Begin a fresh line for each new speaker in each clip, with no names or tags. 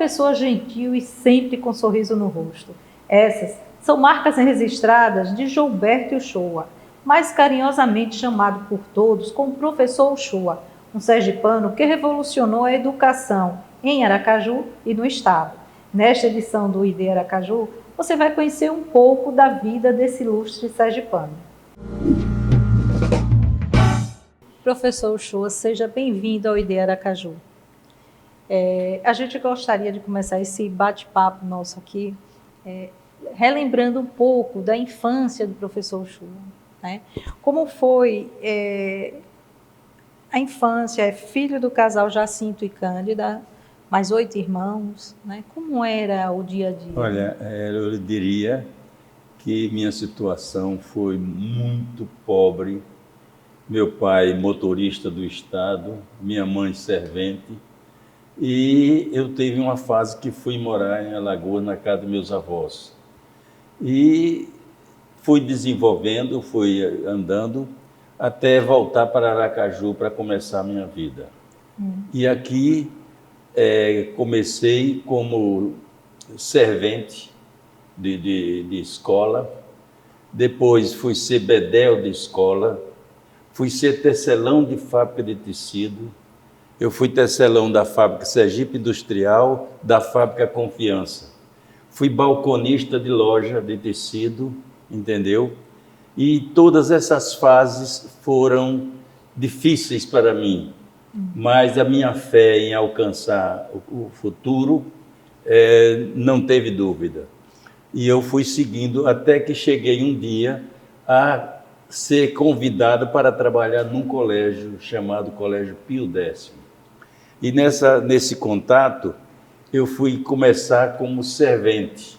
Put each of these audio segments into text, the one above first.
pessoa gentil e sempre com sorriso no rosto. Essas são marcas registradas de Gilberto Uchoa, mais carinhosamente chamado por todos como Professor Uchoa, um sergipano que revolucionou a educação em Aracaju e no estado. Nesta edição do ID Aracaju, você vai conhecer um pouco da vida desse ilustre sergipano. Professor Uchoa, seja bem-vindo ao ID Aracaju. A gente gostaria de começar esse bate-papo nosso aqui, relembrando um pouco da infância do professor Uchoa, né? Como foi a infância, é filho do casal Jacinto e Cândida, mais 8 irmãos, né? Como era o dia a dia?
Olha, eu diria que minha situação foi muito pobre. Meu pai, motorista do estado, minha mãe, servente. E eu tive uma fase que fui morar em Alagoas, na casa dos meus avós. E fui desenvolvendo, fui andando, até voltar para Aracaju para começar a minha vida. E aqui comecei como servente de escola, depois fui ser bedel de escola, fui ser tecelão de fábrica de tecido, eu fui tecelão da fábrica Sergipe Industrial, da fábrica Confiança. Fui balconista de loja de tecido, entendeu? E todas essas fases foram difíceis para mim, mas a minha fé em alcançar o futuro não teve dúvida. E eu fui seguindo até que cheguei um dia a ser convidado para trabalhar num colégio chamado Colégio Pio X. E nesse contato, eu fui começar como servente.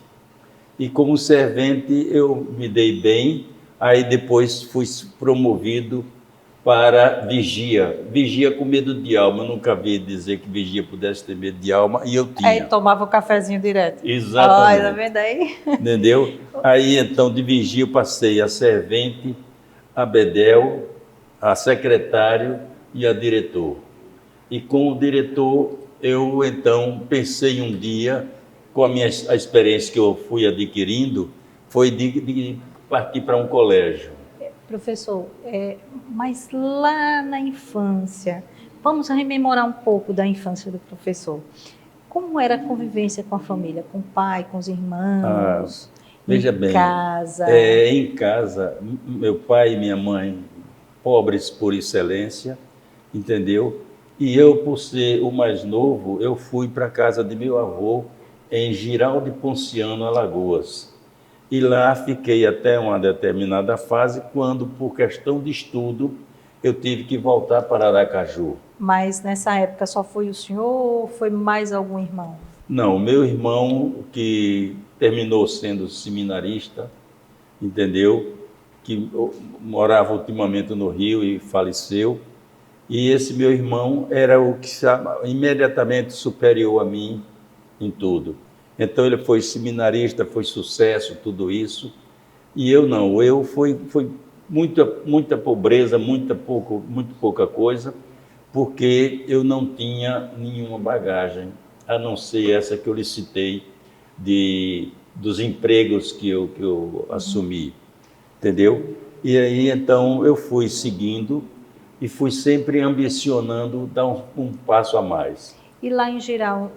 E como servente eu me dei bem, aí depois fui promovido para vigia. Vigia com medo de alma, eu nunca vi dizer que vigia pudesse ter medo de alma, e eu tinha.
Aí tomava o cafezinho direto.
Exatamente.
Tá vendo aí?
Entendeu? Aí então de vigia eu passei a servente, a bedel, a secretário e a diretor. E com o diretor eu então pensei um dia, com a experiência que eu fui adquirindo, foi de partir para um colégio.
Professor, mas lá na infância, vamos rememorar um pouco da infância do professor. Como era a convivência com a família, com o pai, com os irmãos,
veja bem,
casa?
Em casa, meu pai e minha mãe, pobres por excelência, entendeu? E eu, por ser o mais novo, eu fui para a casa de meu avô, em Girau de Ponciano, Alagoas. E lá fiquei até uma determinada fase, quando, por questão de estudo, eu tive que voltar para Aracaju.
Mas nessa época só foi o senhor ou foi mais algum irmão?
Não, meu irmão, que terminou sendo seminarista, entendeu? Que morava ultimamente no Rio e faleceu. E esse meu irmão era o que imediatamente superior a mim em tudo. Então ele foi seminarista, foi sucesso, tudo isso. E eu não, foi muita pobreza, muito pouca coisa, porque eu não tinha nenhuma bagagem, a não ser essa que eu lhe citei, dos empregos que eu assumi, entendeu? E aí então eu fui seguindo e fui sempre ambicionando dar um passo a mais.
E lá em Girau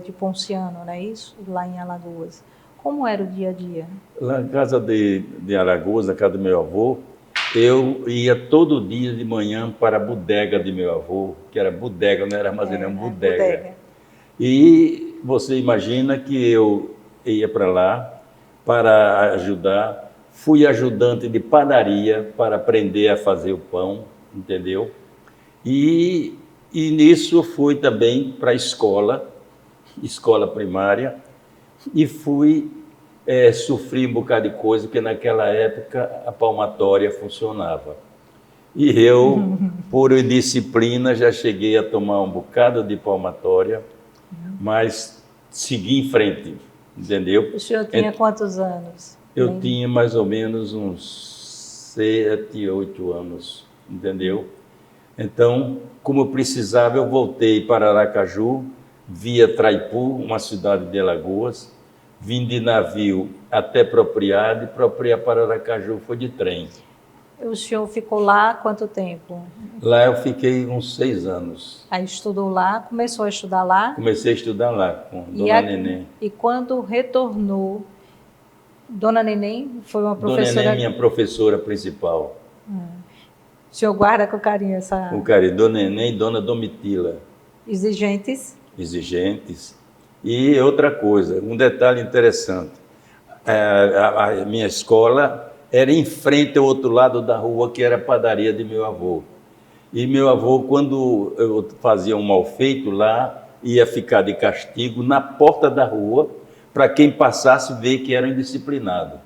de Ponciano, não é isso? Lá em Alagoas, como era o dia a dia?
Lá na casa de Alagoas, na casa do meu avô, eu ia todo dia de manhã para a bodega de meu avô, que era bodega, não era armazém, bodega. E você imagina que eu ia para lá para ajudar, fui ajudante de padaria para aprender a fazer o pão, entendeu? E nisso eu fui também para a escola primária, e fui sofri um bocado de coisa, porque naquela época a palmatória funcionava. E eu, por indisciplina, já cheguei a tomar um bocado de palmatória, mas segui em frente, entendeu?
O senhor tinha quantos anos?
Eu tinha mais ou menos uns 7, 8 anos, entendeu? Então, como eu precisava, eu voltei para Aracaju, via Traipu, uma cidade de Alagoas, vim de navio até Propriá, de Propriá para Aracaju foi de trem.
O senhor ficou lá quanto tempo?
Lá eu fiquei uns 6 anos.
Aí estudou lá, começou a estudar lá?
Comecei a estudar lá com Dona Neném.
E quando retornou, Dona Neném foi uma
Dona
professora...
Neném, minha professora principal.
O senhor guarda com carinho essa...
O carinho, Dona Neném e Dona Domitila.
Exigentes?
Exigentes. E outra coisa, um detalhe interessante. A minha escola era em frente ao outro lado da rua, que era a padaria de meu avô. E meu avô, quando eu fazia um mal feito lá, ia ficar de castigo na porta da rua, para quem passasse ver que era indisciplinado.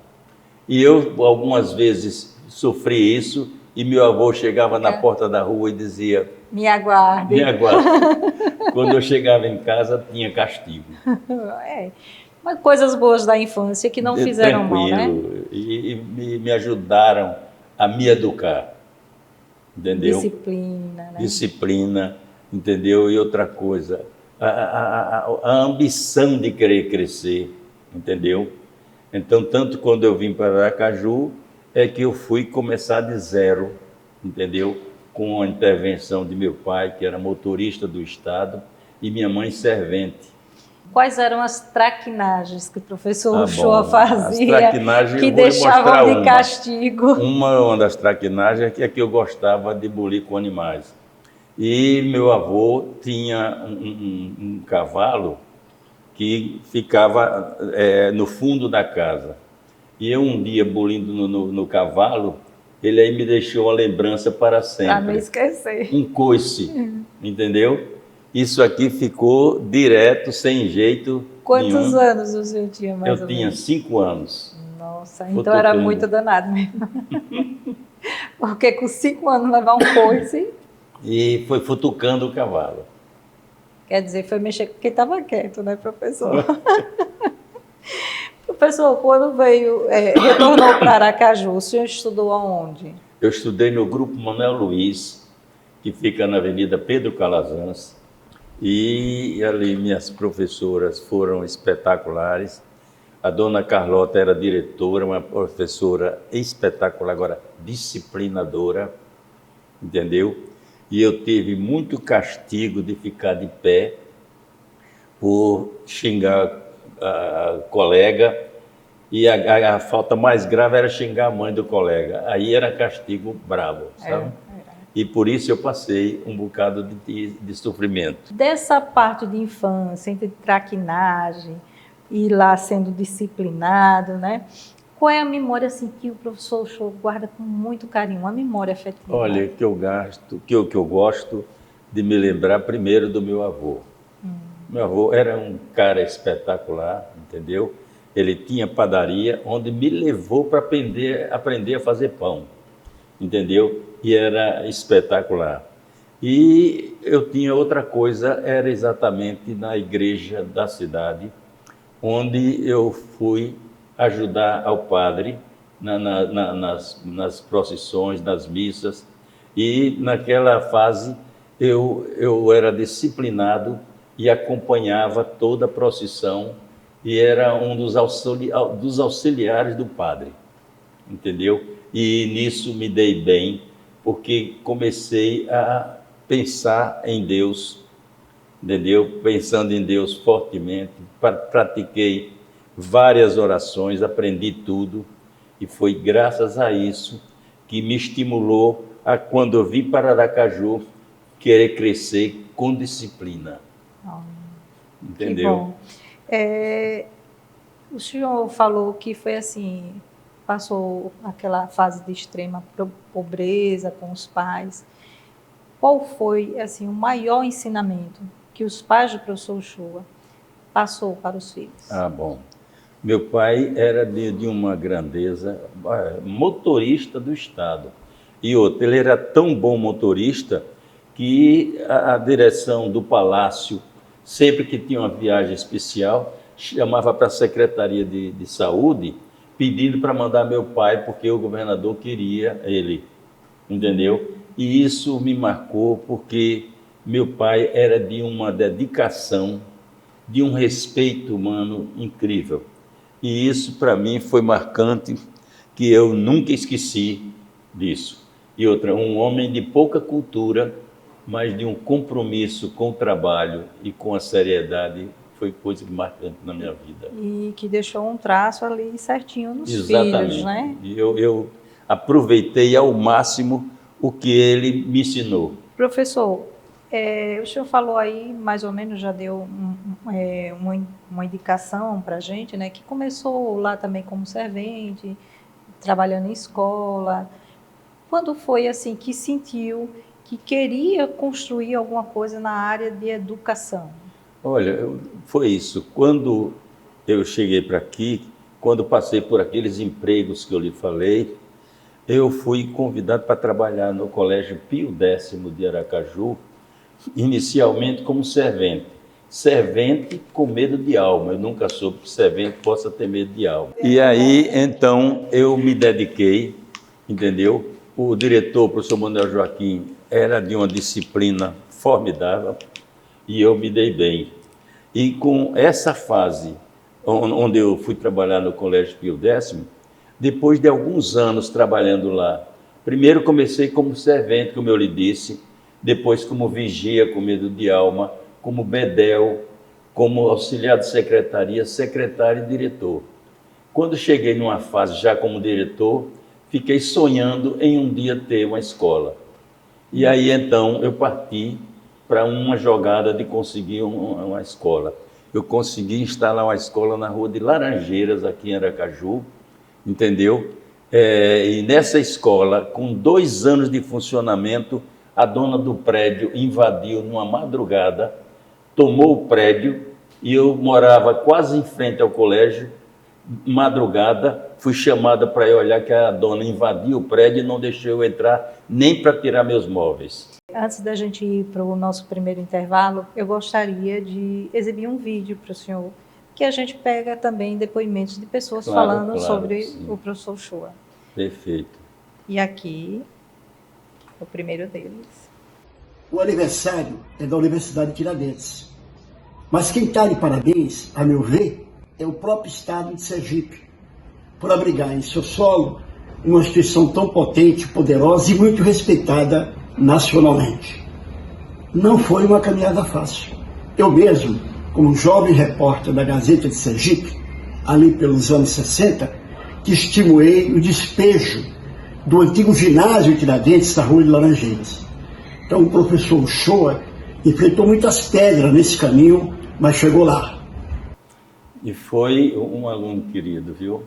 E eu, algumas vezes, sofri isso, e meu avô chegava na porta da rua e dizia...
Me aguarde.
Me aguarde. Quando eu chegava em casa, tinha castigo.
Mas coisas boas da infância que não fizeram mal, né?
E me ajudaram a me educar, entendeu?
Disciplina, né?
Disciplina, entendeu? E outra coisa, a ambição de querer crescer, entendeu? Então, tanto quando eu vim para Aracaju, é que eu fui começar de zero, entendeu? Com a intervenção de meu pai, que era motorista do Estado, e minha mãe servente.
Quais eram as traquinagens que o professor Uchoa fazia,
as traquinagens,
que deixavam de castigo?
Uma das traquinagens é que eu gostava de bulir com animais. E meu avô tinha um cavalo que ficava no fundo da casa. E eu um dia bulindo no cavalo, ele aí me deixou uma lembrança para sempre.
Para não esquecer.
Um coice, entendeu? Isso aqui ficou direto, sem jeito.
Quantos anos o senhor tinha mais ou menos?
Eu tinha 5 anos.
Nossa, então era muito danado mesmo. Porque com 5 anos levar um coice...
E foi futucando o cavalo.
Quer dizer, foi mexer com quem estava quieto, né, professor? Professor, quando retornou para Aracaju, o senhor estudou aonde?
Eu estudei no Grupo Manuel Luiz, que fica na Avenida Pedro Calazans, e ali minhas professoras foram espetaculares. A dona Carlota era diretora, uma professora espetacular, agora disciplinadora, entendeu? E eu tive muito castigo de ficar de pé por xingar a colega, e a falta mais grave era xingar a mãe do colega. Aí era castigo bravo, sabe? E por isso eu passei um bocado de sofrimento.
Dessa parte de infância, entre traquinagem e lá sendo disciplinado, né? Qual é a memória assim, que o professor Uchoa guarda com muito carinho, uma memória afetiva?
Olha, que eu gosto de me lembrar primeiro do meu avô. Meu avô era um cara espetacular, entendeu? Ele tinha padaria, onde me levou para aprender a fazer pão, entendeu? E era espetacular. E eu tinha outra coisa, era exatamente na igreja da cidade, onde eu fui ajudar ao padre nas procissões, nas missas. E naquela fase eu era disciplinado e acompanhava toda a procissão e era um dos auxiliares do padre, entendeu? E nisso me dei bem, porque comecei a pensar em Deus, entendeu? Pensando em Deus fortemente, pratiquei várias orações, aprendi tudo, e foi graças a isso que me estimulou a, quando eu vim para Aracaju, querer crescer com disciplina. Entendeu?
Que bom. O senhor falou que foi assim, passou aquela fase de extrema pobreza com os pais. Qual foi assim o maior ensinamento que os pais do professor Uchoa passou para os filhos?
Bom. Meu pai era de uma grandeza, motorista do Estado. E outro, ele era tão bom motorista que a direção do palácio, sempre que tinha uma viagem especial, chamava para a Secretaria de Saúde, pedindo para mandar meu pai, porque o governador queria ele, entendeu? E isso me marcou, porque meu pai era de uma dedicação de um respeito humano incrível. E isso, para mim, foi marcante, que eu nunca esqueci disso. E outra, um homem de pouca cultura, mas de um compromisso com o trabalho e com a seriedade, foi coisa marcante na minha vida.
E que deixou um traço ali certinho nos
Exatamente.
filhos, né?
E eu aproveitei ao máximo o que ele me ensinou.
Professor, o senhor falou aí, mais ou menos já deu uma indicação para a gente, né? Que começou lá também como servente, trabalhando em escola. Quando foi assim que sentiu que queria construir alguma coisa na área de educação?
Olha, foi isso. Quando eu cheguei para aqui, quando passei por aqueles empregos que eu lhe falei, eu fui convidado para trabalhar no Colégio Pio X de Aracaju, inicialmente como servente. Servente com medo de alma. Eu nunca soube que servente possa ter medo de alma. E aí, então, eu me dediquei, entendeu? O diretor, o professor Manuel Joaquim, era de uma disciplina formidável e eu me dei bem. E com essa fase, onde eu fui trabalhar no Colégio Pio X, depois de alguns anos trabalhando lá, primeiro comecei como servente, como eu lhe disse, depois como vigia com medo de alma, como bedel, como auxiliar de secretaria, secretário e diretor. Quando cheguei numa fase já como diretor, fiquei sonhando em um dia ter uma escola. E aí então eu parti para uma jogada de conseguir uma escola. Eu consegui instalar uma escola na rua de Laranjeiras, aqui em Aracaju, entendeu? E nessa escola, com 2 anos de funcionamento, a dona do prédio invadiu numa madrugada, tomou o prédio e eu morava quase em frente ao colégio. Madrugada, fui chamada para ir olhar que a dona invadiu o prédio e não deixou eu entrar nem para tirar meus móveis.
Antes da gente ir para o nosso primeiro intervalo, eu gostaria de exibir um vídeo para o senhor, que a gente pega também depoimentos de pessoas falando sobre sim, o professor Uchoa.
Perfeito.
E aqui, o primeiro deles.
O aniversário é da Universidade de Tiradentes. Mas quem está de parabéns, a meu ver, é o próprio Estado de Sergipe, por abrigar em seu solo uma instituição tão potente, poderosa e muito respeitada nacionalmente. Não foi uma caminhada fácil. Eu mesmo, como jovem repórter da Gazeta de Sergipe, ali pelos anos 60, que estimulei o despejo do antigo ginásio Tiradentes da Rua de Laranjeiras. Então o professor Uchoa enfrentou muitas pedras nesse caminho, mas chegou lá.
E foi um aluno querido, viu?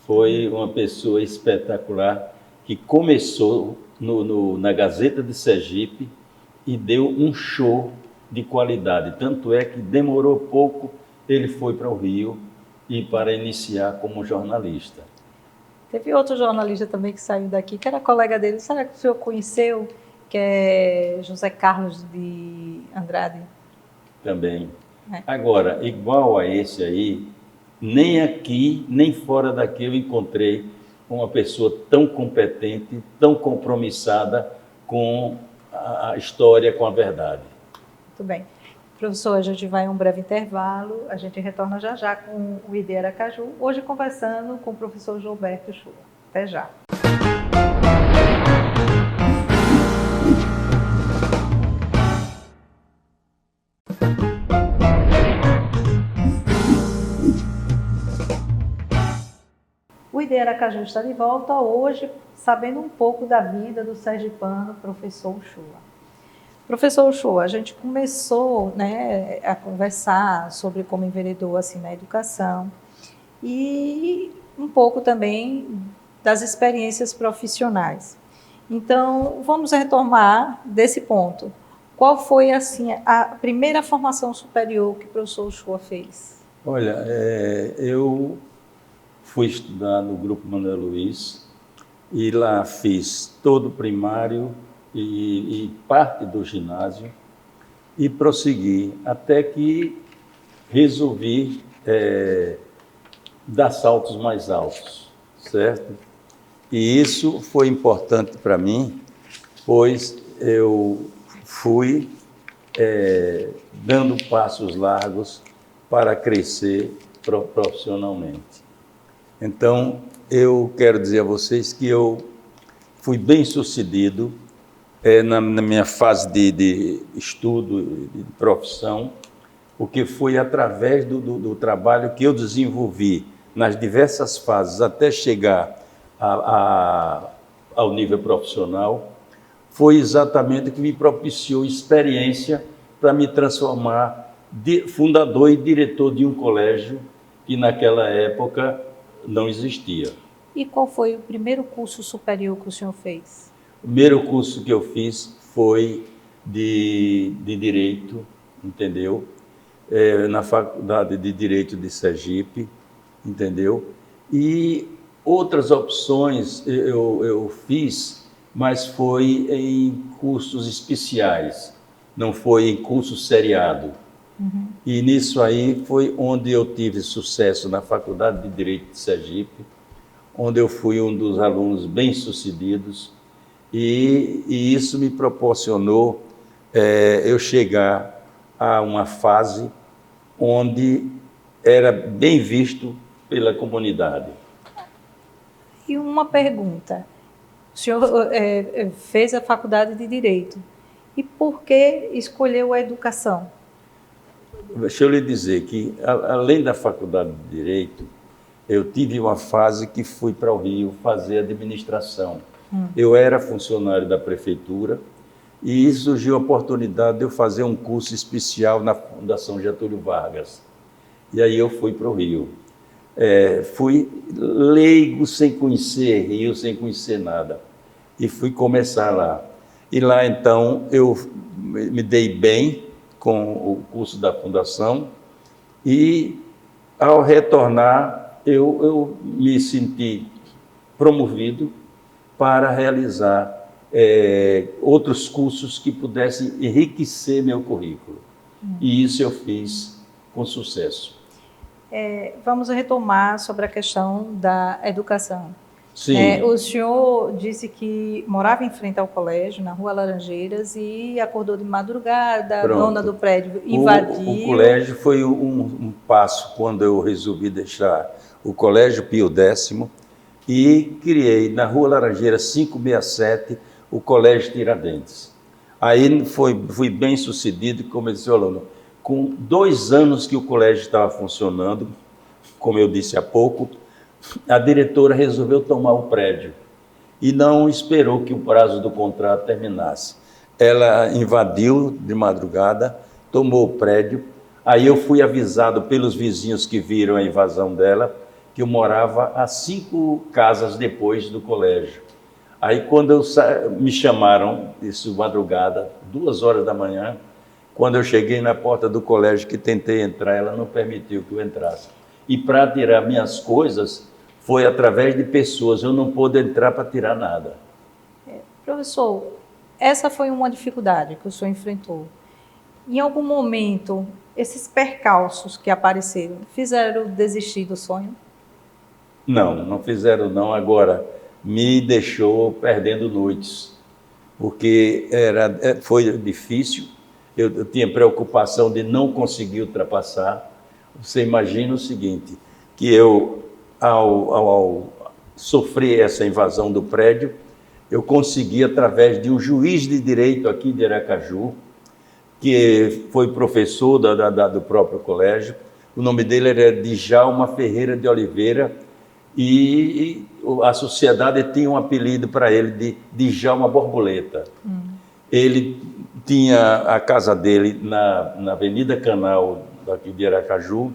Foi uma pessoa espetacular que começou na Gazeta de Sergipe e deu um show de qualidade. Tanto é que demorou pouco, ele foi para o Rio e para iniciar como jornalista.
Teve outro jornalista também que saiu daqui, que era colega dele. Será que o senhor conheceu? Que é José Carlos de Andrade.
Também. Agora, igual a esse aí, nem aqui, nem fora daqui eu encontrei uma pessoa tão competente, tão compromissada com a história, com a verdade.
Muito bem. Professor, a gente vai a um breve intervalo, a gente retorna já já com o ID Aracaju, hoje conversando com o professor Gilberto Uchoa. Até já. O ID Aracaju está de volta hoje, sabendo um pouco da vida do sergipano professor Uchoa. Professor Uchoa, a gente começou, né, a conversar sobre como enveredou assim, na educação e um pouco também das experiências profissionais. Então, vamos retomar desse ponto. Qual foi assim, a primeira formação superior que o professor Uchoa fez?
Olha, eu fui estudar no Grupo Manuel Luiz e lá fiz todo o primário e parte do ginásio e prossegui até que resolvi dar saltos mais altos, certo? E isso foi importante para mim, pois eu fui dando passos largos para crescer profissionalmente. Então, eu quero dizer a vocês que eu fui bem sucedido na minha fase de estudo, de profissão, porque foi através do trabalho que eu desenvolvi nas diversas fases até chegar ao nível profissional, foi exatamente o que me propiciou experiência para me transformar de fundador e diretor de um colégio que naquela época não existia.
E qual foi o primeiro curso superior que o senhor fez?
O primeiro curso que eu fiz foi de Direito, entendeu? Na Faculdade de Direito de Sergipe, entendeu? E outras opções eu fiz, mas foi em cursos especiais, não foi em curso seriado. Uhum. E nisso aí foi onde eu tive sucesso na Faculdade de Direito de Sergipe, onde eu fui um dos alunos bem-sucedidos, e isso me proporcionou eu chegar a uma fase onde era bem visto pela comunidade.
E uma pergunta, o senhor fez a Faculdade de Direito, e por que escolheu a educação?
Deixa eu lhe dizer que, além da Faculdade de Direito, eu tive uma fase que fui para o Rio fazer administração. Eu era funcionário da prefeitura e surgiu a oportunidade de eu fazer um curso especial na Fundação Getúlio Vargas. E aí eu fui para o Rio. Fui leigo, sem conhecer Rio, sem conhecer nada. E fui começar lá. E lá, então, eu me dei bem com o curso da Fundação e, ao retornar, eu me senti promovido para realizar outros cursos que pudessem enriquecer meu currículo. E isso eu fiz com sucesso.
Vamos retomar sobre a questão da educação.
Sim.
O senhor disse que morava em frente ao colégio, na Rua Laranjeiras, e acordou de madrugada, a dona do prédio invadiu.
O colégio foi um passo quando eu resolvi deixar o Colégio Pio X e criei na Rua Laranjeiras 567 o Colégio Tiradentes. Aí fui bem sucedido, como eu disse, aluno, com 2 anos que o colégio estava funcionando, como eu disse há pouco, a diretora resolveu tomar o prédio e não esperou que o prazo do contrato terminasse. Ela invadiu de madrugada, tomou o prédio, aí eu fui avisado pelos vizinhos que viram a invasão dela, que eu morava a 5 casas depois do colégio. Aí quando me chamaram, isso madrugada, 2 horas da manhã, quando eu cheguei na porta do colégio que tentei entrar, ela não permitiu que eu entrasse. E para tirar minhas coisas, foi através de pessoas, eu não pude entrar para tirar nada.
Professor, essa foi uma dificuldade que o senhor enfrentou. Em algum momento, esses percalços que apareceram, fizeram desistir do sonho?
Não fizeram não. Agora, me deixou perdendo noites, porque foi difícil, eu tinha preocupação de não conseguir ultrapassar. Você imagina o seguinte, que eu, ao sofrer essa invasão do prédio, eu consegui, através de um juiz de direito aqui de Aracaju, que foi professor do próprio colégio, o nome dele era Djalma Ferreira de Oliveira, e a sociedade tinha um apelido para ele de Djalma Borboleta. Ele tinha a casa dele na Avenida Canal, aqui de Aracaju,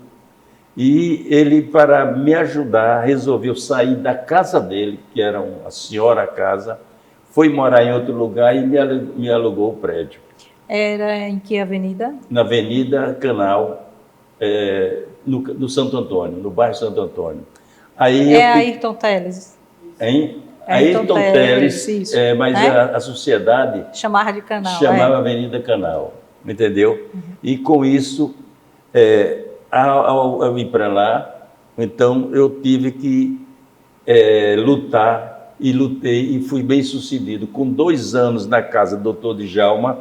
e ele, para me ajudar, resolveu sair da casa dele, que era uma senhora casa, foi morar em outro lugar e me alugou o prédio.
Era em que avenida?
Na Avenida Canal, no Santo Antônio, no bairro Santo Antônio. Aí
Ayrton Teles.
Hein? Ayrton Teles,
isso,
mas a sociedade
chamava de Canal.
Chamava Avenida Canal, entendeu? E com isso, ao ir para lá, então eu tive que lutar, e lutei, e fui bem sucedido. Com 2 anos na casa do Dr. Djalma,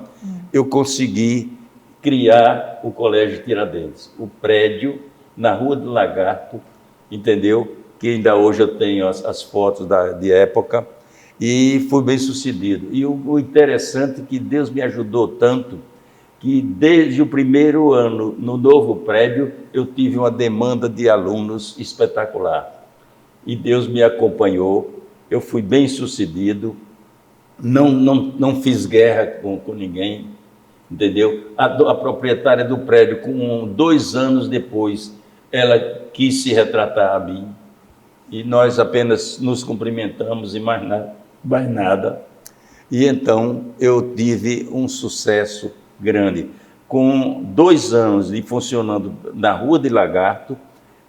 eu consegui criar o Colégio Tiradentes, o prédio na Rua do Lagarto, entendeu? Que ainda hoje eu tenho as fotos de época, e fui bem sucedido. E o interessante é que Deus me ajudou tanto, que desde o primeiro ano no novo prédio, eu tive uma demanda de alunos espetacular. E Deus me acompanhou, eu fui bem sucedido, não fiz guerra com ninguém, entendeu? A proprietária do prédio, com 2 anos depois, ela quis se retratar a mim, e nós apenas nos cumprimentamos e mais nada. E então eu tive um sucesso grande. Com 2 anos de funcionando na Rua de Lagarto,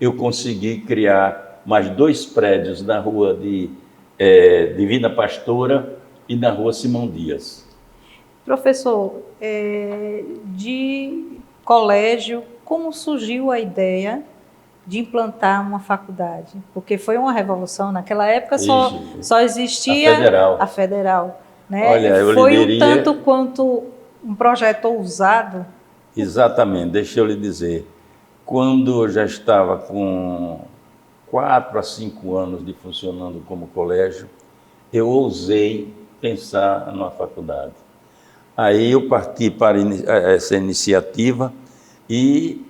eu consegui criar mais 2 prédios na Rua de Divina Pastora e na Rua Simão Dias.
Professor, de colégio, como surgiu a ideia de implantar uma faculdade? Porque foi uma revolução. Naquela época só existia a federal, né?
Olha,
foi um tanto quanto um projeto ousado.
Exatamente, deixa eu lhe dizer. Quando eu já estava com 4 a 5 anos de funcionando como colégio, eu ousei pensar numa faculdade. Aí eu parti para essa iniciativa e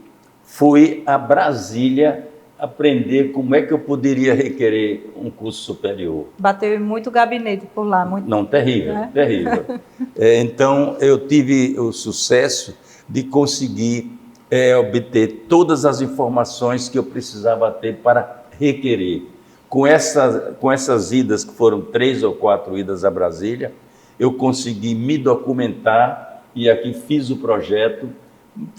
fui a Brasília aprender como é que eu poderia requerer um curso superior.
Bateu muito gabinete por lá. Muito...
Não, terrível, né? Terrível. Então, eu tive o sucesso de conseguir obter todas as informações que eu precisava ter para requerer. Com essas idas, que foram 3 ou 4 idas a Brasília, eu consegui me documentar e aqui fiz o projeto,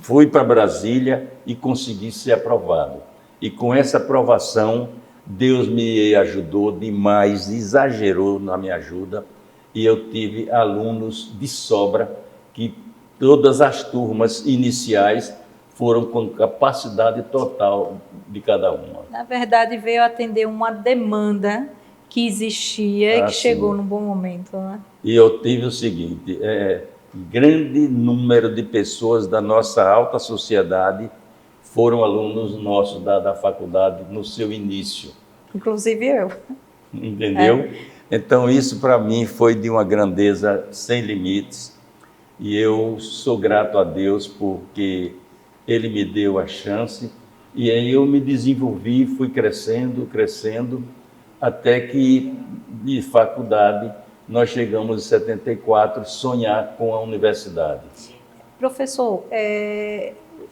fui para Brasília e consegui ser aprovado. E com essa aprovação, Deus me ajudou demais, exagerou na minha ajuda, e eu tive alunos de sobra, que todas as turmas iniciais foram com capacidade total de cada uma.
Na verdade, veio atender uma demanda que existia e que chegou num bom momento, né?
E eu tive o seguinte, grande número de pessoas da nossa alta sociedade foram alunos nossos da faculdade no seu início.
Inclusive eu.
Entendeu? Então, isso para mim foi de uma grandeza sem limites, e eu sou grato a Deus porque Ele me deu a chance, e aí eu me desenvolvi, fui crescendo, até que, de faculdade, nós chegamos em 74 sonhar com a universidade.
Professor,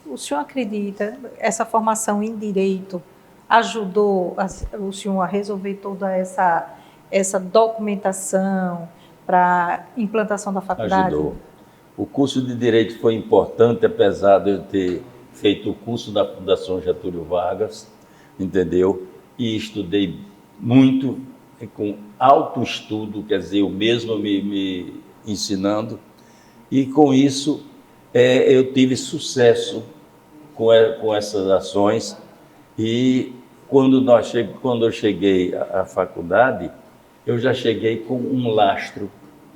o senhor acredita que essa formação em Direito ajudou o senhor a resolver toda essa documentação para a implantação da faculdade?
Ajudou. O curso de Direito foi importante, apesar de eu ter feito o curso da Fundação Getúlio Vargas, entendeu? E estudei muito, com autoestudo, quer dizer, eu mesmo me ensinando, e com isso eu tive sucesso com essas ações. E quando eu cheguei à faculdade, eu já cheguei com um lastro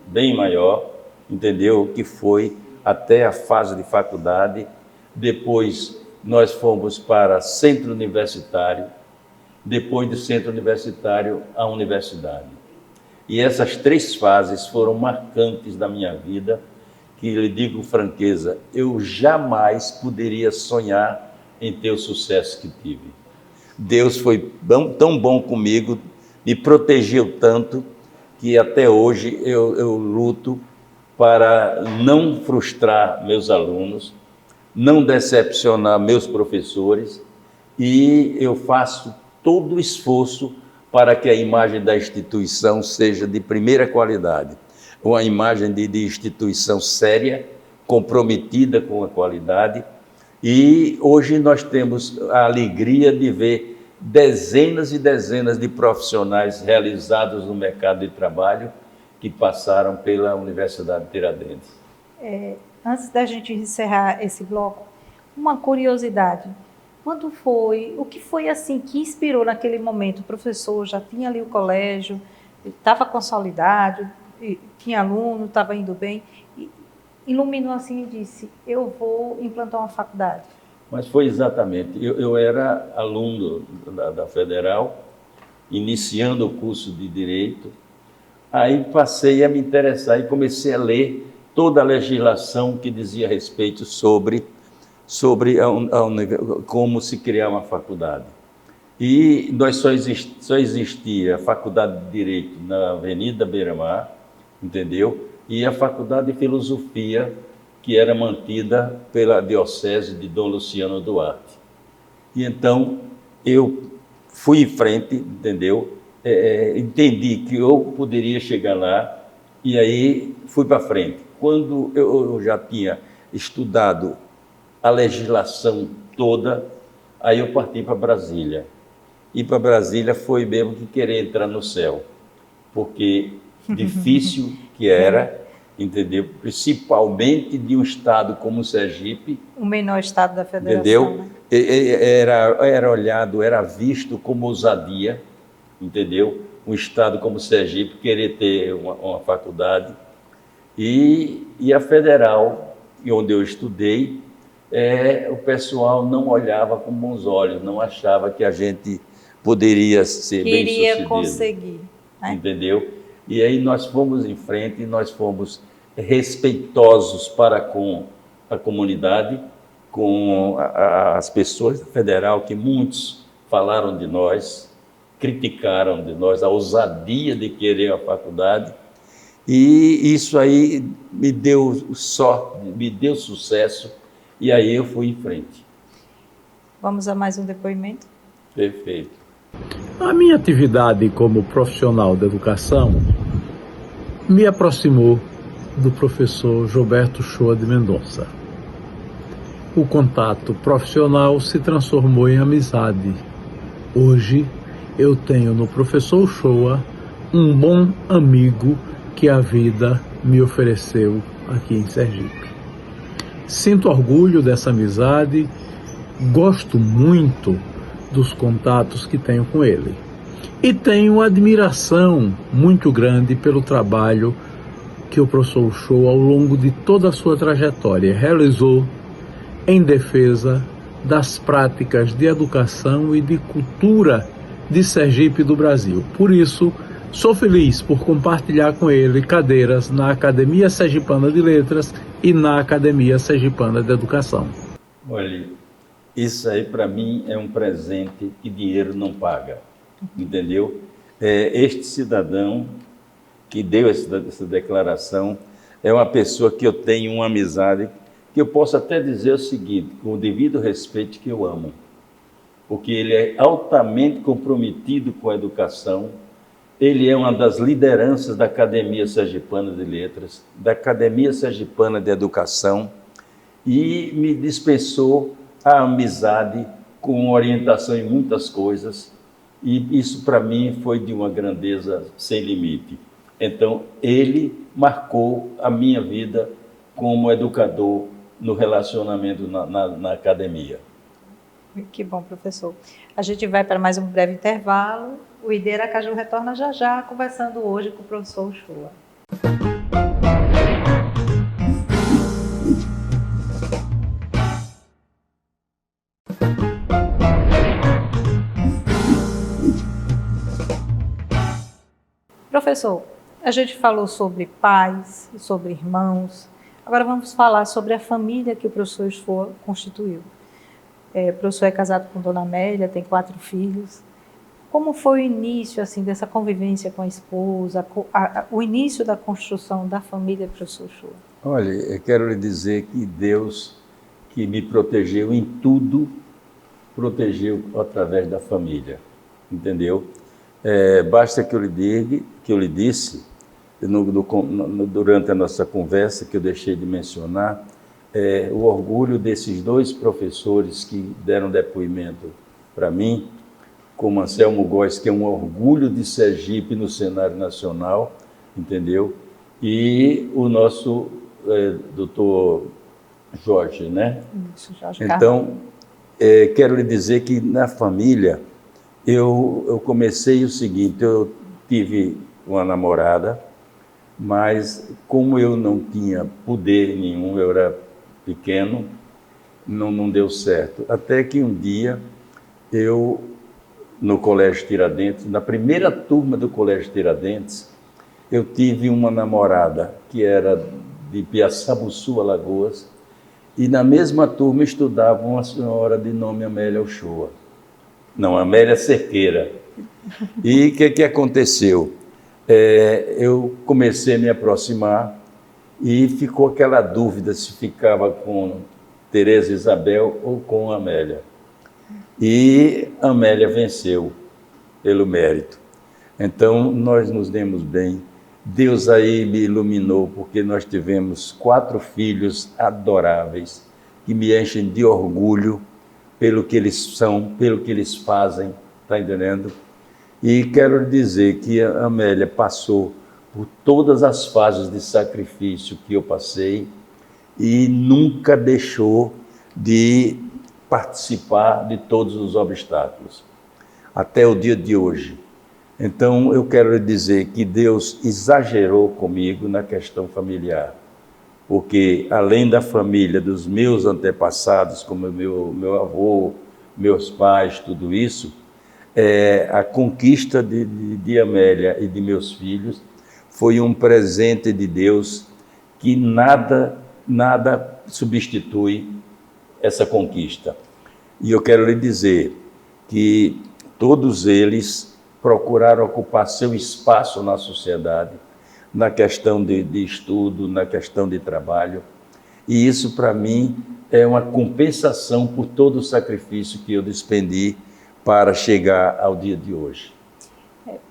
bem maior, entendeu? Que foi até a fase de faculdade. Depois nós fomos para centro universitário, depois do centro universitário, a universidade. E essas 3 fases foram marcantes da minha vida, que lhe digo com franqueza, eu jamais poderia sonhar em ter o sucesso que tive. Deus foi tão bom comigo, me protegeu tanto, que até hoje eu luto para não frustrar meus alunos, não decepcionar meus professores, e eu faço todo o esforço para que a imagem da instituição seja de primeira qualidade, uma imagem de instituição séria, comprometida com a qualidade. E hoje nós temos a alegria de ver dezenas e dezenas de profissionais realizados no mercado de trabalho que passaram pela Universidade Tiradentes.
Antes da gente encerrar esse bloco, uma curiosidade. Quando foi, o que foi assim que inspirou naquele momento? O professor já tinha ali o colégio, estava consolidado, tinha aluno, estava indo bem. iluminou assim e disse, eu vou implantar uma faculdade?
Mas foi exatamente, eu era aluno da Federal, iniciando o curso de Direito, aí passei a me interessar e comecei a ler toda a legislação que dizia respeito sobre como se criar uma faculdade. E nós só existia a Faculdade de Direito na Avenida Beira-Mar, entendeu? E a Faculdade de Filosofia, que era mantida pela Diocese de Dom Luciano Duarte. E então eu fui em frente, entendeu? Entendi que eu poderia chegar lá e aí fui para frente. Quando eu já tinha estudado a legislação toda, aí eu parti para Brasília. E para Brasília foi mesmo que querer entrar no céu, porque difícil que era, entendeu? Principalmente de um estado como Sergipe.
O menor estado da federação.
Entendeu?
Né?
Era olhado, era visto como ousadia, entendeu? Um estado como Sergipe querer ter uma faculdade. E a Federal, onde eu estudei, o pessoal não olhava com bons olhos, não achava que a gente poderia ser bem-sucedido.
Queria conseguir. Né?
Entendeu? E aí nós fomos em frente, nós fomos respeitosos para com a comunidade, com as pessoas da Federal, que muitos falaram de nós, criticaram de nós a ousadia de querer a faculdade, e isso aí me deu sucesso, e aí eu fui em frente.
Vamos a mais um depoimento?
Perfeito.
A minha atividade como profissional da educação me aproximou do professor Gilberto Shoa de Mendonça. O contato profissional se transformou em amizade. Hoje eu tenho no professor Shoa um bom amigo que a vida me ofereceu aqui em Sergipe. Sinto orgulho dessa amizade, gosto muito dos contatos que tenho com ele. E tenho admiração muito grande pelo trabalho que o professor Shoa, ao longo de toda a sua trajetória, realizou em defesa das práticas de educação e de cultura de Sergipe e do Brasil. Por isso, sou feliz por compartilhar com ele cadeiras na Academia Sergipana de Letras e na Academia Sergipana de Educação.
Olha, isso aí para mim é um presente que dinheiro não paga, entendeu? Este cidadão que deu essa declaração é uma pessoa que eu tenho uma amizade, que eu posso até dizer o seguinte, com o devido respeito, que eu amo, porque ele é altamente comprometido com a educação, ele é uma das lideranças da Academia Sergipana de Letras, da Academia Sergipana de Educação, e me dispensou a amizade com orientação em muitas coisas, e isso para mim foi de uma grandeza sem limite. Então, ele marcou a minha vida como educador no relacionamento na academia.
Que bom, professor. A gente vai para mais um breve intervalo. O ID Aracaju retorna já já, conversando hoje com o professor Shoa. Professor, a gente falou sobre pais, sobre irmãos. Agora vamos falar sobre a família que o professor Shoa constituiu. O professor é casado com Dona Amélia, tem 4 filhos. Como foi o início assim, dessa convivência com a esposa, o início da construção da família do professor Shoa?
Olha, eu quero lhe dizer que Deus, que me protegeu em tudo, protegeu através da família, entendeu? Basta que eu lhe diga, que eu lhe disse, durante a nossa conversa, que eu deixei de mencionar, o orgulho desses 2 professores que deram depoimento para mim, como Anselmo Góes, que é um orgulho de Sergipe no cenário nacional, entendeu? E o nosso doutor Jorge, né?
Isso, Jorge
então, quero lhe dizer que na família, eu comecei o seguinte, eu tive uma namorada, mas como eu não tinha poder nenhum, eu era pequeno, não deu certo. Até que um dia eu, no Colégio Tiradentes, na primeira turma do Colégio Tiradentes, eu tive uma namorada que era de Piaçabuçu, Alagoas, e na mesma turma estudava uma senhora de nome Amélia Uchoa. Não, Amélia Cerqueira. E o que aconteceu? Eu comecei a me aproximar e ficou aquela dúvida se ficava com Tereza Isabel ou com Amélia. E Amélia venceu pelo mérito. Então, nós nos demos bem. Deus aí me iluminou, porque nós tivemos 4 filhos adoráveis, que me enchem de orgulho pelo que eles são, pelo que eles fazem, está entendendo? E quero dizer que a Amélia passou por todas as fases de sacrifício que eu passei e nunca deixou de participar de todos os obstáculos, até o dia de hoje. Então, eu quero lhe dizer que Deus exagerou comigo na questão familiar, porque além da família dos meus antepassados, como meu avô, meus pais, tudo isso, a conquista de Amélia e de meus filhos foi um presente de Deus que nada substitui essa conquista. E eu quero lhe dizer que todos eles procuraram ocupar seu espaço na sociedade, na questão de estudo, na questão de trabalho. E isso, para mim, é uma compensação por todo o sacrifício que eu despendi para chegar ao dia de hoje.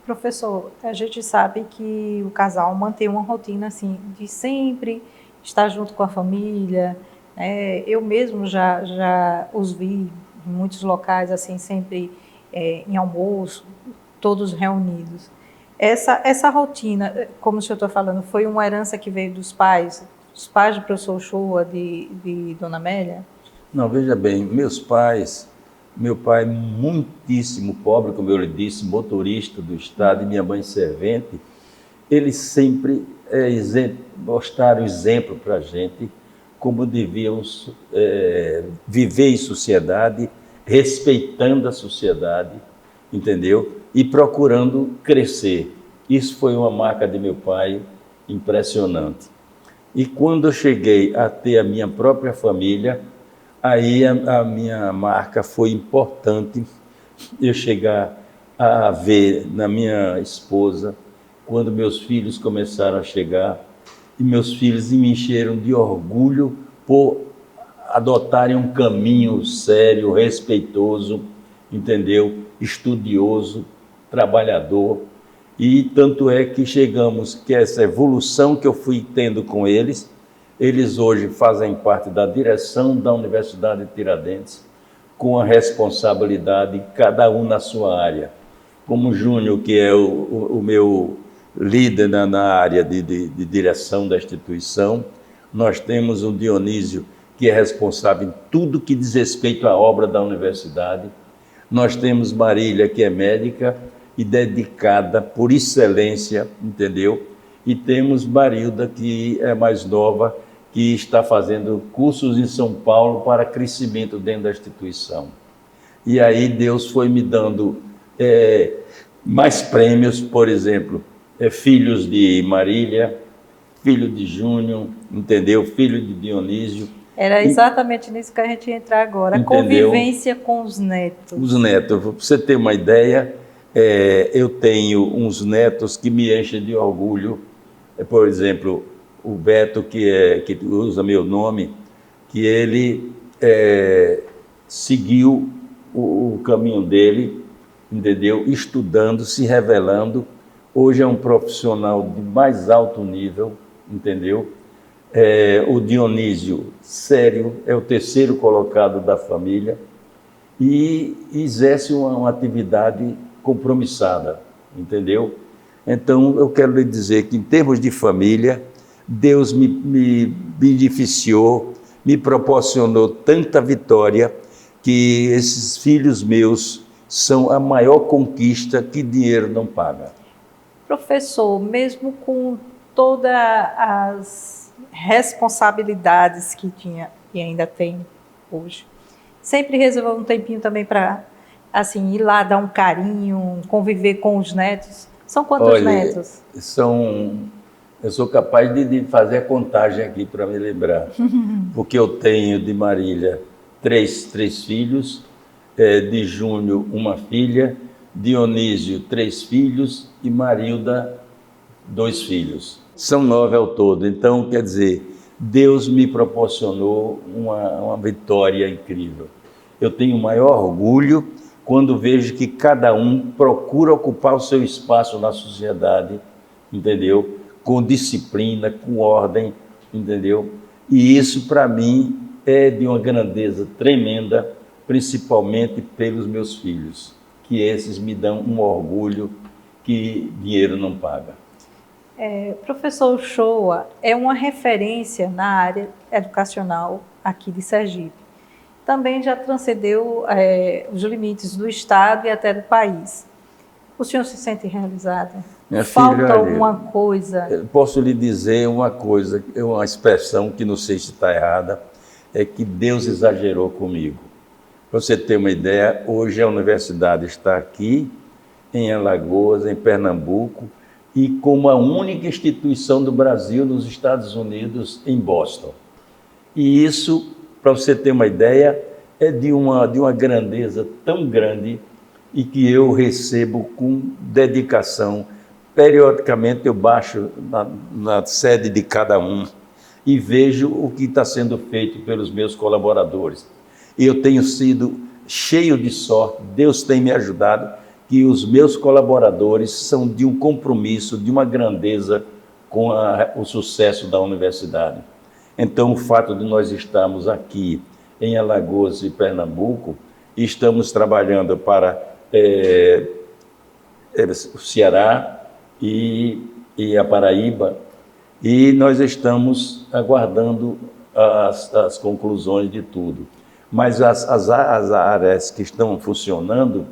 Professor, a gente sabe que o casal mantém uma rotina assim, de sempre estar junto com a família. Eu mesmo já os vi em muitos locais, assim, sempre em almoço, todos reunidos. Essa rotina, como o senhor está falando, foi uma herança que veio dos pais do professor Uchoa, de Dona Amélia?
Não, veja bem, meu pai muitíssimo pobre, como eu lhe disse, motorista do estado, e minha mãe servente, eles sempre mostraram exemplo para a gente como devíamos viver em sociedade, respeitando a sociedade, entendeu? E procurando crescer. Isso foi uma marca de meu pai impressionante. E quando eu cheguei a ter a minha própria família, aí a minha marca foi importante, eu chegar a ver na minha esposa, quando meus filhos começaram a chegar, e meus filhos me encheram de orgulho por adotarem um caminho sério, respeitoso, entendeu? Estudioso, trabalhador. E tanto é que chegamos que essa evolução que eu fui tendo com eles hoje fazem parte da direção da Universidade de Tiradentes, com a responsabilidade, cada um na sua área. Como o Júnior, que é o meu líder na área de direção da instituição, nós temos o Dionísio, que é responsável em tudo que diz respeito à obra da universidade. Nós temos Marília, que é médica e dedicada por excelência, entendeu? E temos Marilda, que é mais nova, que está fazendo cursos em São Paulo para crescimento dentro da instituição. E aí Deus foi me dando mais prêmios, por exemplo, filhos de Marília, filho de Júnior, entendeu? Filho de Dionísio.
Era exatamente nisso que a gente ia entrar agora, a convivência com os netos.
Os netos, para você ter uma ideia, eu tenho uns netos que me enchem de orgulho. Por exemplo, o Beto, que usa meu nome, que ele seguiu o caminho dele, entendeu? Estudando, se revelando. Hoje é um profissional de mais alto nível, entendeu? O Dionísio, sério, é o terceiro colocado da família e exerce uma atividade compromissada, entendeu? Então, eu quero lhe dizer que, em termos de família, Deus me beneficiou, me proporcionou tanta vitória que esses filhos meus são a maior conquista que dinheiro não paga.
Professor, mesmo com todas as responsabilidades que tinha e ainda tem hoje. Sempre reservou um tempinho também para, assim, ir lá dar um carinho, conviver com os netos. São quantos netos?
Eu sou capaz de fazer a contagem aqui para me lembrar, porque eu tenho de Marília três filhos, de Júnior uma filha, Dionísio 3 filhos e Marilda 2 filhos. São 9 ao todo. Então, quer dizer, Deus me proporcionou uma vitória incrível. Eu tenho o maior orgulho quando vejo que cada um procura ocupar o seu espaço na sociedade, entendeu? Com disciplina, com ordem, entendeu? E isso, para mim, é de uma grandeza tremenda, principalmente pelos meus filhos, que esses me dão um orgulho que dinheiro não paga.
Professor Uchoa é uma referência na área educacional aqui de Sergipe. Também já transcendeu os limites do Estado e até do país. O senhor se sente realizado? Falta alguma coisa?
Eu posso lhe dizer uma coisa, uma expressão que não sei se está errada, é que Deus exagerou comigo. Para você ter uma ideia, hoje a universidade está aqui, em Alagoas, em Pernambuco, e como a única instituição do Brasil nos Estados Unidos, em Boston. E isso, para você ter uma ideia, é de uma grandeza tão grande e que eu recebo com dedicação. Periodicamente eu baixo na sede de cada um e vejo o que está sendo feito pelos meus colaboradores. E eu tenho sido cheio de sorte, Deus tem me ajudado, que os meus colaboradores são de um compromisso, de uma grandeza com o sucesso da universidade. Então, o fato de nós estarmos aqui em Alagoas e Pernambuco, e estamos trabalhando para o Ceará e a Paraíba, e nós estamos aguardando as conclusões de tudo. Mas as áreas que estão funcionam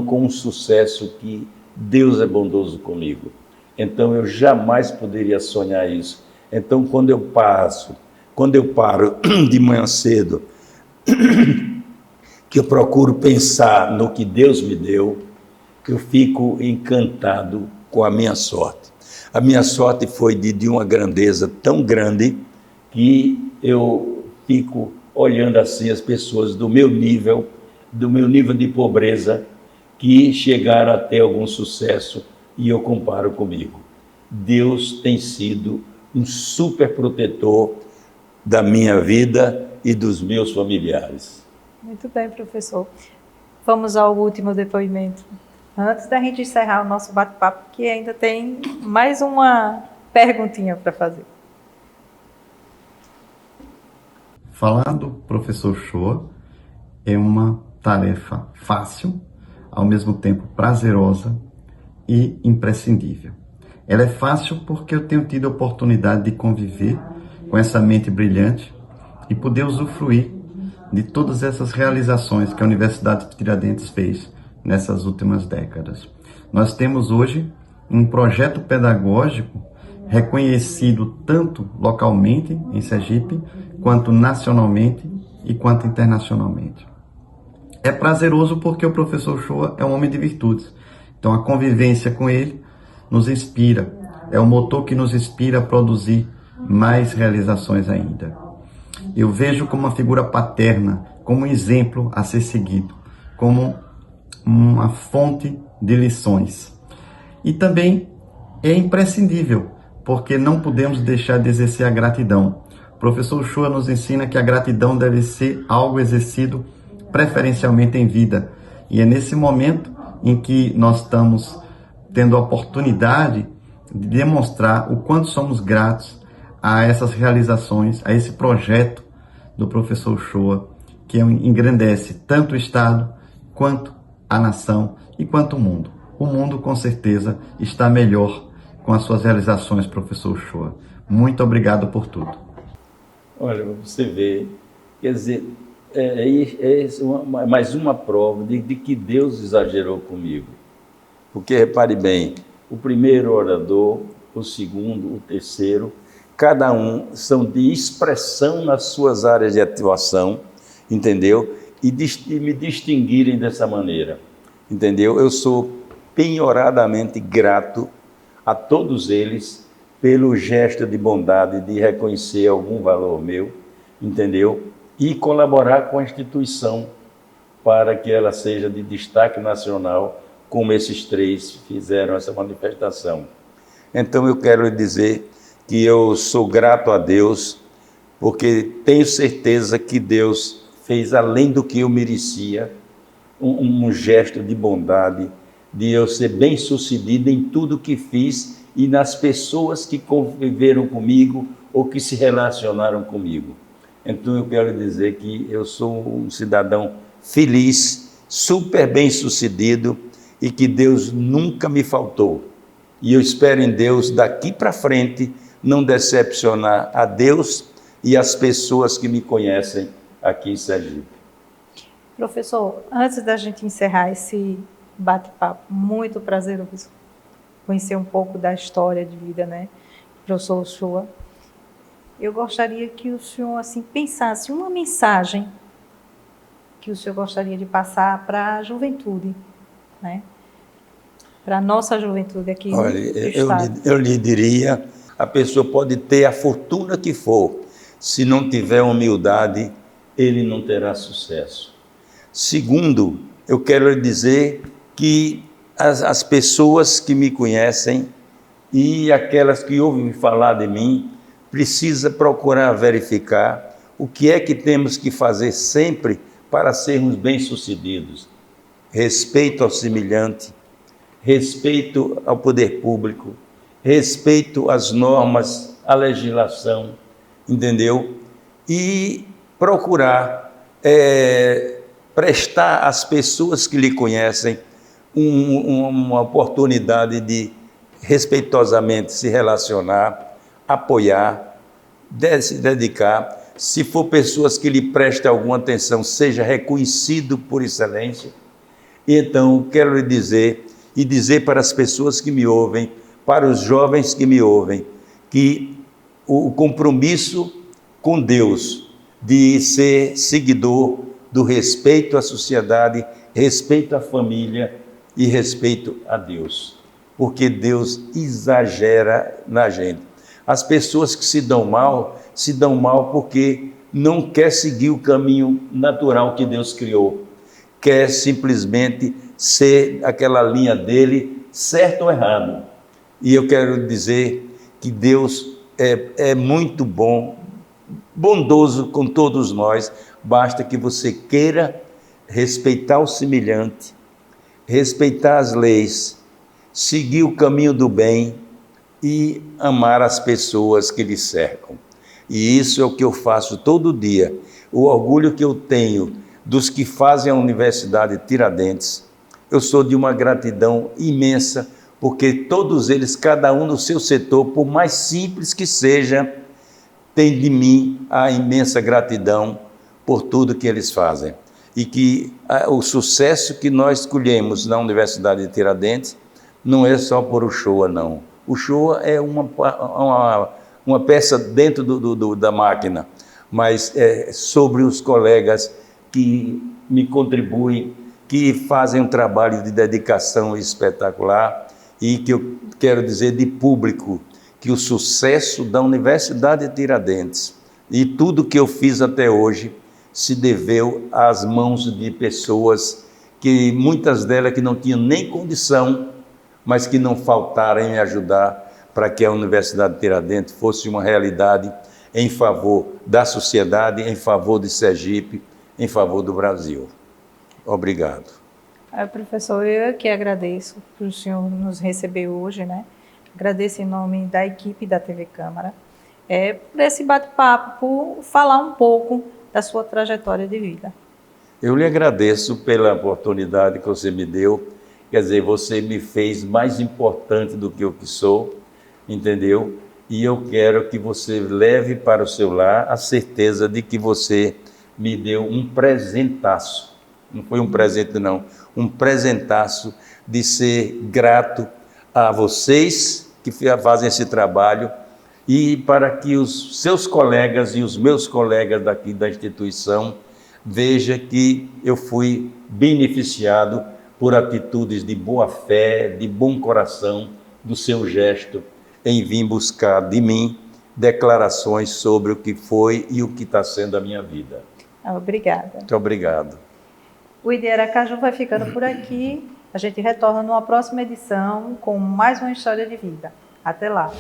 com um sucesso que Deus é bondoso comigo. Então, eu jamais poderia sonhar isso. Então, quando eu paro de manhã cedo, que eu procuro pensar no que Deus me deu, eu fico encantado com a minha sorte. A minha sorte foi de uma grandeza tão grande que eu fico olhando assim as pessoas do meu nível de pobreza, que chegaram a ter algum sucesso, e eu comparo comigo. Deus tem sido um super protetor da minha vida e dos meus familiares.
Muito bem, professor. Vamos ao último depoimento. Antes da gente encerrar o nosso bate-papo, que ainda tem mais uma perguntinha para fazer.
Falar do professor Uchoa é uma tarefa fácil, ao mesmo tempo prazerosa e imprescindível. Ela é fácil porque eu tenho tido a oportunidade de conviver com essa mente brilhante e poder usufruir de todas essas realizações que a Universidade de Tiradentes fez nessas últimas décadas. Nós temos hoje um projeto pedagógico reconhecido tanto localmente em Sergipe, quanto nacionalmente e quanto internacionalmente. É prazeroso porque o professor Uchoa é um homem de virtudes. Então a convivência com ele nos inspira, é o motor que nos inspira a produzir mais realizações ainda. Eu vejo como uma figura paterna, como um exemplo a ser seguido, como uma fonte de lições. E também é imprescindível, porque não podemos deixar de exercer a gratidão. O professor Uchoa nos ensina que a gratidão deve ser algo exercido preferencialmente em vida. E é nesse momento em que nós estamos tendo a oportunidade de demonstrar o quanto somos gratos a essas realizações, a esse projeto do professor Uchoa, que engrandece tanto o Estado, quanto a nação e quanto o mundo. O mundo, com certeza, está melhor com as suas realizações, professor Uchoa. Muito obrigado por tudo.
Olha, você vê, quer dizer, mais uma prova de que Deus exagerou comigo. Porque, repare bem, o primeiro orador o segundo, o terceiro, cada um são de expressão nas suas áreas de atuação, entendeu? E me distinguirem dessa maneira, entendeu? Eu sou penhoradamente grato a todos eles pelo gesto de bondade de reconhecer algum valor meu, entendeu? E colaborar com a instituição para que ela seja de destaque nacional, como esses três fizeram essa manifestação. Então eu quero lhe dizer que eu sou grato a Deus, porque tenho certeza que Deus fez além do que eu merecia, um gesto de bondade, de eu ser bem-sucedido em tudo que fiz e nas pessoas que conviveram comigo ou que se relacionaram comigo. Então eu quero dizer que eu sou um cidadão feliz, super bem-sucedido e que Deus nunca me faltou. E eu espero em Deus, daqui para frente, não decepcionar a Deus e as pessoas que me conhecem aqui em Sergipe.
Professor, antes da gente encerrar esse bate-papo muito prazeroso, conhecer um pouco da história de vida, né, professor Uchoa, eu gostaria que o senhor assim pensasse uma mensagem que o senhor gostaria de passar para a juventude, né? Para a nossa juventude aqui.
Olha, eu lhe diria, a pessoa pode ter a fortuna que for, se não tiver humildade, ele não terá sucesso. Segundo, eu quero lhe dizer que as pessoas que me conhecem e aquelas que ouvem falar de mim, precisa procurar verificar o que é que temos que fazer sempre para sermos bem-sucedidos. Respeito ao semelhante, respeito ao poder público, respeito às normas, à legislação, entendeu? E procurar prestar às pessoas que lhe conhecem uma oportunidade de respeitosamente se relacionar, apoiar, se dedicar. Se for pessoas que lhe prestem alguma atenção, seja reconhecido por excelência. E então, quero lhe dizer, e dizer para as pessoas que me ouvem, para os jovens que me ouvem, que o compromisso com Deus de ser seguidor do respeito à sociedade, respeito à família e respeito a Deus, porque Deus exagera na gente. As pessoas que se dão mal porque não quer seguir o caminho natural que Deus criou, quer simplesmente ser aquela linha dele, certo ou errado. E eu quero dizer que Deus é muito bom, bondoso com todos nós, basta que você queira respeitar o semelhante, respeitar as leis, seguir o caminho do bem e amar as pessoas que lhe cercam. E isso é o que eu faço todo dia. O orgulho que eu tenho dos que fazem a Universidade Tiradentes, eu sou de uma gratidão imensa, porque todos eles, cada um no seu setor, por mais simples que seja, tem de mim a imensa gratidão por tudo que eles fazem. E que o sucesso que nós escolhemos na Universidade de Tiradentes não é só por Uchoa, não. Uchoa é uma peça dentro da máquina, mas é sobre os colegas que me contribuem, que fazem um trabalho de dedicação espetacular e que eu quero dizer de público, que o sucesso da Universidade de Tiradentes e tudo que eu fiz até hoje se deveu às mãos de pessoas que muitas delas que não tinham nem condição, mas que não faltaram em me ajudar para que a Universidade de Tiradentes fosse uma realidade em favor da sociedade, em favor de Sergipe, em favor do Brasil. Obrigado.
Professor, eu que agradeço por o senhor nos receber hoje, né? Agradeço em nome da equipe da TV Câmara, por esse bate-papo, por falar um pouco da sua trajetória de vida.
Eu lhe agradeço pela oportunidade que você me deu. Quer dizer, você me fez mais importante do que eu que sou, entendeu? E eu quero que você leve para o seu lar a certeza de que você me deu um presentaço. Não foi um presente, não. Um presentaço de ser grato a vocês que fazem esse trabalho e para que os seus colegas e os meus colegas daqui da instituição vejam que eu fui beneficiado por atitudes de boa fé, de bom coração, do seu gesto em vir buscar de mim declarações sobre o que foi e o que está sendo a minha vida.
Obrigada.
Muito obrigado.
O ID Aracaju vai ficando por aqui. A gente retorna numa próxima edição com mais uma história de vida. Até lá.